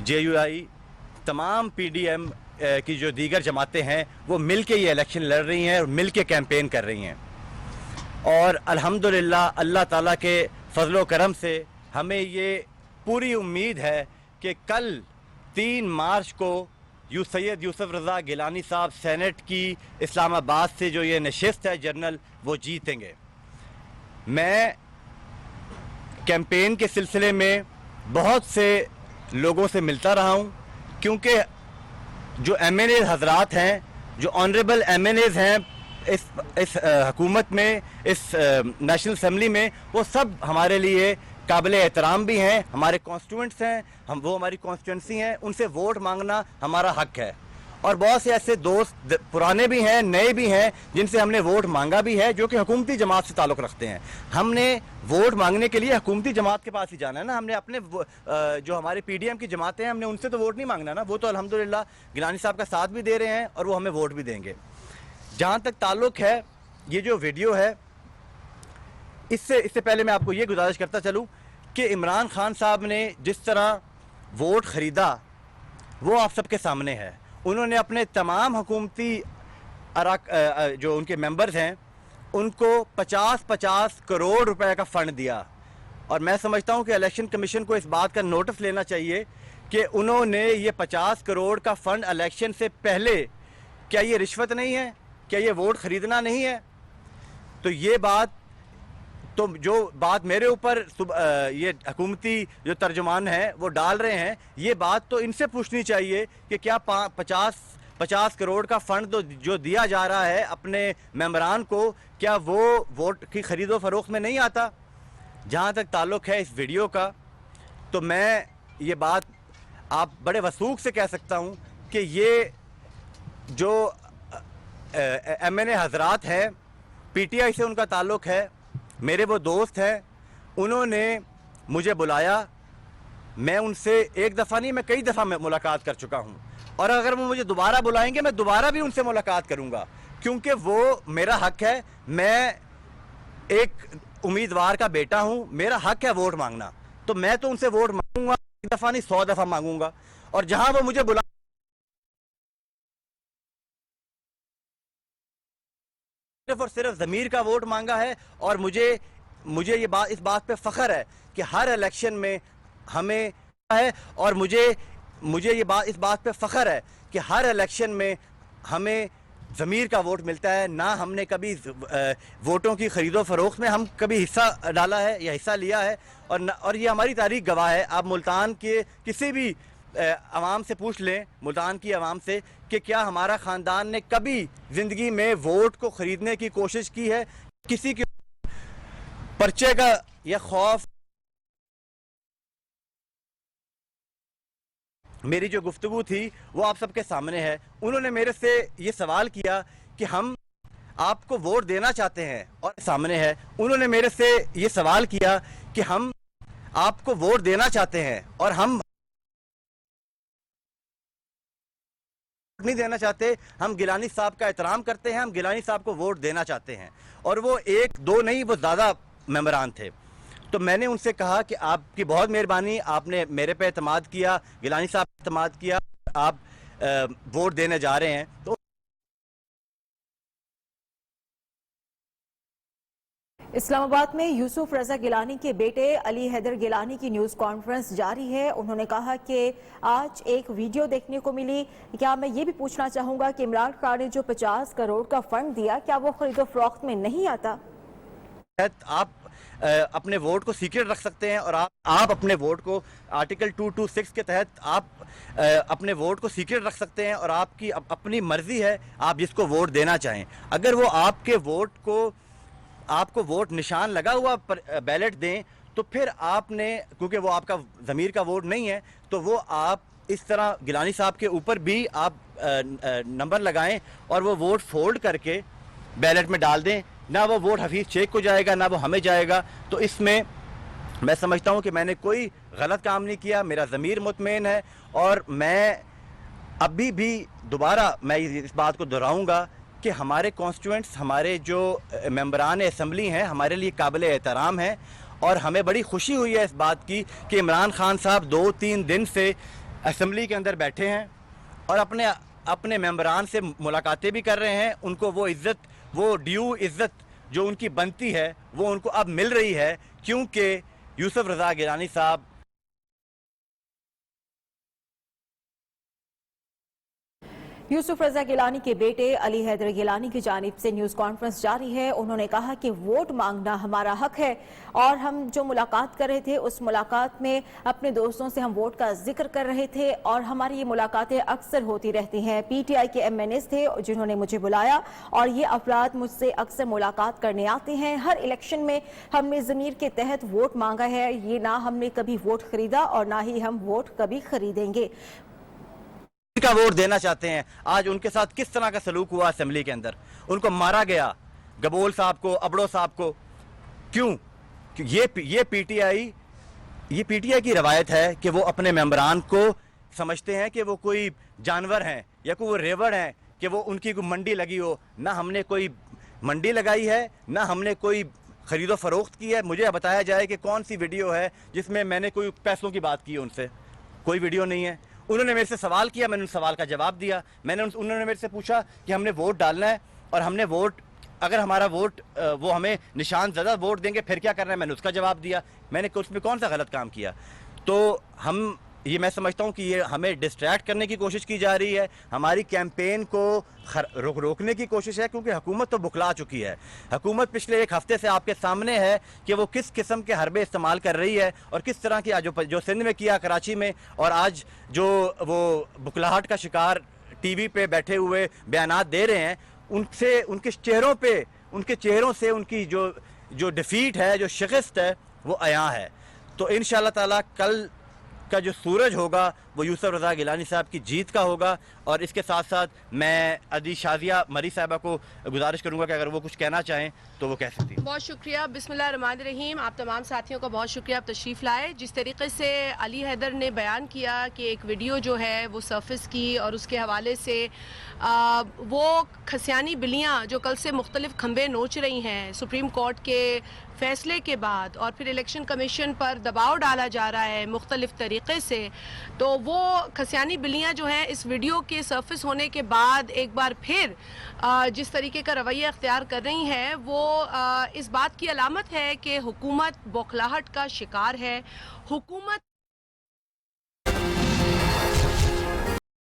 JUI, तमाम PDM की जो दीगर जमातें हैं वो मिल के ये इलेक्शन लड़ रही हैं और मिल के कैंपेन कर रही हैं। और अल्हम्दुलिल्लाह अल्लाह ताला के फजलो करम से हमें ये पूरी उम्मीद है कि कल 3 मार्च को सैयद यूसुफ रज़ा गिलानी साहब सेनेट की इस्लामाबाद से जो ये नशिस्त है जनरल, वो जीतेंगे। मैं कैंपेन के सिलसिले में बहुत से लोगों से मिलता रहा हूँ, क्योंकि जो MNAs हजरात हैं, जो ऑनरेबल MNAs हैं इस हुकूमत में, इस नेशनल असम्बली में, वो सब हमारे लिए काबिल एहतराम भी हैं, हमारे कॉन्स्टिट्यूएंट्स हैं, वो हमारी कॉन्स्टिट्यूंसी हैं, उनसे वोट मांगना हमारा हक है। और बहुत से ऐसे दोस्त पुराने भी हैं, नए भी हैं, जिनसे हमने वोट मांगा भी है, जो कि हुकूमती जमात से ताल्लुक़ रखते हैं। हमने वोट मांगने के लिए हुकूमती जमात के पास ही जाना है ना, हमने अपने जो हमारे PDM की जमातें हैं, हमने उनसे तो वोट नहीं मांगना ना। वो तो अल्हम्दुलिल्लाह गिलानी साहब का साथ भी दे रहे हैं और वो हमें वोट भी देंगे। जहाँ तक ताल्लुक़ है ये जो वीडियो है, इससे पहले मैं आपको ये गुजारिश करता चलूँ कि इमरान खान साहब ने जिस तरह वोट ख़रीदा वो आप सबके सामने है। उन्होंने अपने तमाम हुकूमती जो उनके मेंबर्स हैं उनको 50-50 करोड़ रुपए का फ़ंड दिया। और मैं समझता हूं कि इलेक्शन कमीशन को इस बात का नोटिस लेना चाहिए कि उन्होंने ये 50 करोड़ का फ़ंड इलेक्शन से पहले, क्या ये रिश्वत नहीं है? क्या ये वोट ख़रीदना नहीं है? तो ये बात, तो जो बात मेरे ऊपर ये हुकूमती जो तर्जुमान हैं वो डाल रहे हैं, ये बात तो इनसे पूछनी चाहिए कि क्या 50 करोड़ का फ़ंड तो जो दिया जा रहा है अपने मेंबरान को, क्या वो वोट की ख़रीदो फ़रोख्त में नहीं आता? जहाँ तक ताल्लुक़ है इस वीडियो का, तो मैं ये बात आप बड़े वसूख से कह सकता हूँ कि ये जो MNA हजरात हैं, PTI से उनका ताल्लुक़ है, मेरे वो दोस्त हैं, उन्होंने मुझे बुलाया। मैं उनसे एक दफ़ा नहीं, मैं कई दफ़ा मुलाकात कर चुका हूँ, और अगर वो मुझे दोबारा बुलाएंगे मैं दोबारा भी उनसे मुलाकात करूँगा, क्योंकि वो मेरा हक है। मैं एक उम्मीदवार का बेटा हूँ, मेरा हक है वोट मांगना, तो मैं तो उनसे वोट मांगूंगा, एक दफ़ा नहीं 100 दफ़ा मांगूंगा। और जहाँ वो मुझे बुला सिर्फ और सिर्फ ज़मीर का वोट मांगा है। और मुझे ये बात, इस बात पे फ़ख्र है कि हर इलेक्शन में हमें है, और मुझे ये बात, इस बात पे फ़ख्र है कि हर इलेक्शन में हमें ज़मीर का वोट मिलता है। ना हमने कभी वोटों की ख़रीदो फ़रोख्त में हम कभी हिस्सा डाला है या हिस्सा लिया है, और ये हमारी तारीख़ गवाह है। आप मुल्तान के किसी भी आवाम से पूछ लें, मुल्तान की आवाम से, कि क्या हमारा ख़ानदान ने कभी ज़िंदगी में वोट को ख़रीदने की कोशिश की है? किसी के पर्चे का या खौफ। मेरी जो गुफ्तगू थी वो आप सबके सामने है। उन्होंने मेरे से ये सवाल किया कि हम आपको वोट देना चाहते हैं, और सामने है, उन्होंने मेरे से ये सवाल किया कि हम आपको वोट देना चाहते हैं और हम नहीं देना चाहते, हम गिलानी साहब का एहतराम करते हैं, हम गिलानी साहब को वोट देना चाहते हैं। और वो 1-2 नहीं, वो ज़्यादा मेंबरान थे। तो मैंने उनसे कहा कि आपकी बहुत मेहरबानी, आपने मेरे पे एतमाद किया, गिलानी साहब पे एतमाद किया, आप वोट देने जा रहे हैं। तो इस्लामाबाद में यूसुफ रज़ा गिलानी के बेटे अली हैदर गिलानी की न्यूज़ कॉन्फ्रेंस जारी है। उन्होंने कहा कि आज एक वीडियो देखने को मिली। क्या मैं ये भी पूछना चाहूँगा कि इमरान खान ने जो 50 करोड़ का फंड दिया, क्या वो खरीदो फरोख्त में नहीं आता? आप अपने वोट को सीक्रेट रख सकते हैं, और आप अपने वोट को आर्टिकल 226 के तहत आप अपने वोट को सीक्रेट रख सकते हैं, और आपकी अपनी मर्जी है आप जिसको वोट देना चाहें। अगर वो आपको वोट निशान लगा हुआ बैलेट दें, तो फिर आपने, क्योंकि वो आपका ज़मीर का वोट नहीं है, तो वो आप इस तरह गिलानी साहब के ऊपर भी आप नंबर लगाएं और वो वोट फोल्ड करके बैलेट में डाल दें। ना वो वोट हफीज़ शेख को जाएगा, ना वो हमें जाएगा। तो इसमें मैं समझता हूँ कि मैंने कोई गलत काम नहीं किया, मेरा ज़मीर मुतमईन है। और मैं अभी भी दोबारा मैं इस बात को दोहराऊँगा कि हमारे कॉन्स्टिट्यूएंट्स, हमारे जो मेंबरान असम्बली हैं, हमारे लिए काबिल एहतराम हैं। और हमें बड़ी खुशी हुई है इस बात की कि इमरान खान साहब 2-3 दिन से اسمبلی کے اندر بیٹھے ہیں اور اپنے ممبران سے ملاقاتیں بھی کر رہے ہیں. ان کو وہ عزت، وہ ڈیو عزت جو ان کی بنتی ہے وہ ان کو اب مل رہی ہے، کیونکہ یوسف رضا گیلانی صاحب یوسف رضا گیلانی کے بیٹے علی حیدر گیلانی کی جانب سے نیوز کانفرنس جاری ہے. انہوں نے کہا کہ ووٹ مانگنا ہمارا حق ہے اور ہم جو ملاقات کر رہے تھے اس ملاقات میں اپنے دوستوں سے ہم ووٹ کا ذکر کر رہے تھے اور ہماری یہ ملاقاتیں اکثر ہوتی رہتی ہیں. پی ٹی آئی کے ایم این ایز تھے جنہوں نے مجھے بلایا اور یہ افراد مجھ سے اکثر ملاقات کرنے آتے ہیں. ہر الیکشن میں ہم نے ضمیر کے تحت ووٹ مانگا ہے. یہ نہ ہم نے کبھی ووٹ خریدا اور نہ ہی ہم ووٹ کبھی خریدیں گے. کا ووٹ دینا چاہتے ہیں. آج ان کے ساتھ کس طرح کا سلوک ہوا اسمبلی کے اندر، ان کو مارا گیا، گبول صاحب کو، ابڑو صاحب کو. کیوں؟ یہ پی ٹی آئی کی روایت ہے کہ وہ اپنے ممبران کو سمجھتے ہیں کہ وہ کوئی جانور ہیں یا کوئی وہ ریوڑ ہیں کہ وہ ان کی کوئی منڈی لگی ہو. نہ ہم نے کوئی منڈی لگائی ہے، نہ ہم نے کوئی خرید و فروخت کی ہے. مجھے بتایا جائے کہ کون سی ویڈیو ہے جس میں میں نے کوئی پیسوں کی بات کی ہے ان سے. کوئی ویڈیو نہیں ہے. انہوں نے میرے سے سوال کیا، میں نے ان سوال کا جواب دیا. انہوں نے میرے سے پوچھا کہ ہم نے ووٹ ڈالنا ہے اور ہم نے ووٹ، اگر ہمارا ووٹ وہ ہمیں نشان زدہ ووٹ دیں گے پھر کیا کرنا ہے، میں نے اس کا جواب دیا. میں نے اس میں کون سا غلط کام کیا؟ تو میں سمجھتا ہوں کہ یہ ہمیں ڈسٹریکٹ کرنے کی کوشش کی جا رہی ہے، ہماری کیمپین کو روکنے کی کوشش ہے، کیونکہ حکومت تو بکلا چکی ہے. حکومت پچھلے ایک ہفتے سے آپ کے سامنے ہے کہ وہ کس قسم کے حربے استعمال کر رہی ہے اور کس طرح کی جو سندھ میں کیا، کراچی میں، اور آج جو وہ بکلاہٹ کا شکار ٹی وی پہ بیٹھے ہوئے بیانات دے رہے ہیں، ان کے چہروں سے ان کی جو ڈیفیٹ ہے، جو شکست ہے، وہ عیاں ہے. تو انشاءاللہ تعالی کل کا جو سورج ہوگا وہ یوسف رضا گیلانی صاحب کی جیت کا ہوگا. اور اس کے ساتھ ساتھ میں عدی شازیہ مری صاحبہ کو گزارش کروں گا کہ اگر وہ کچھ کہنا چاہیں تو وہ کہہ سکتی ہیں. بہت شکریہ. بسم اللہ الرحمن الرحیم. آپ تمام ساتھیوں کا بہت شکریہ آپ تشریف لائے. جس طریقے سے علی حیدر نے بیان کیا کہ ایک ویڈیو جو ہے وہ سرفس کی اور اس کے حوالے سے وہ کھسیانی بلیاں جو کل سے مختلف کھمبے نوچ رہی ہیں سپریم کورٹ کے فیصلے کے بعد، اور پھر الیکشن کمیشن پر دباؤ ڈالا جا رہا ہے مختلف طریقے سے، تو وہ کھسیانی بلیاں جو ہیں اس ویڈیو کے سرفس ہونے کے بعد ایک بار پھر جس طریقے کا رویہ اختیار کر رہی ہیں وہ اس بات کی علامت ہے کہ حکومت بوکھلاہٹ کا شکار ہے. حکومت